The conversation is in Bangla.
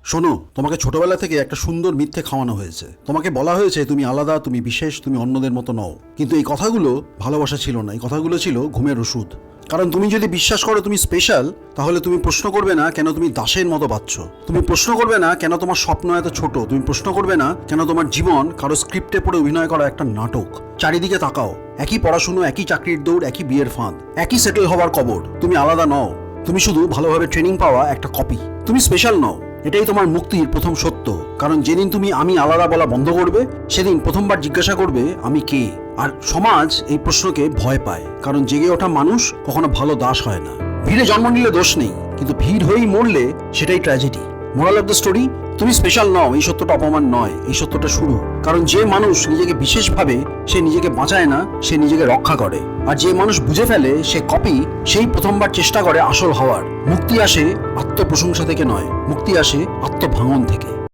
শোনো, তোমাকে ছোটবেলা থেকে একটা সুন্দর মিথ্যে খাওয়ানো হয়েছে। তোমাকে বলা হয়েছে তুমি আলাদা, তুমি বিশেষ, তুমি অন্যদের মতো নও। কিন্তু এই কথাগুলো ভালোবাসা ছিল না, এই কথাগুলো ছিল ঘুমের ওষুধ। কারণ তুমি যদি বিশ্বাস করো তুমি স্পেশাল, তাহলে তুমি প্রশ্ন করবে না কেন তুমি দাসের মতো বাঁচছ। তুমি প্রশ্ন করবে না কেন তোমার স্বপ্ন এত ছোট। তুমি প্রশ্ন করবে না কেন তোমার জীবন কারো স্ক্রিপ্টে পড়ে অভিনয় করা একটা নাটক। চারিদিকে তাকাও, একই পড়াশুনো, একই চাকরির দৌড়, একই বিয়ের ফাঁদ, একই সেটেল হওয়ার কবর। তুমি আলাদা নও, তুমি শুধু ভালোভাবে ট্রেনিং পাওয়া একটা কপি। তুমি স্পেশাল নও, এটাই তোমার মুক্তির প্রথম সত্য। কারণ যেদিন তুমি আমি আলাদা বলা বন্ধ করবে, সেদিন প্রথমবার জিজ্ঞাসা করবে আমি কে। আর সমাজ এই প্রশ্নকে ভয় পায়, কারণ জেগে ওঠা মানুষ কখনো ভালো দাস হয় না। ভিড়ে জন্ম নিলে দোষ নেই, কিন্তু ভিড় হয়েই মরলে সেটাই tragedy. Moral of the story, তুমি স্পেশাল নও, এই সত্যটা অপমান নয়, এই সত্যটা শুরু। কারণ যে মানুষ নিজেকে বিশেষ ভাবে, সে নিজেকে বাঁচায় না, সে নিজেকে রক্ষা করে। আর যে মানুষ বুঝে ফেলে সে কপি, সেই প্রথমবার চেষ্টা করে আসল হওয়ার। মুক্তি আসে আত্মপ্রশংসা থেকে নয়, মুক্তি আসে আত্মভাঙন থেকে।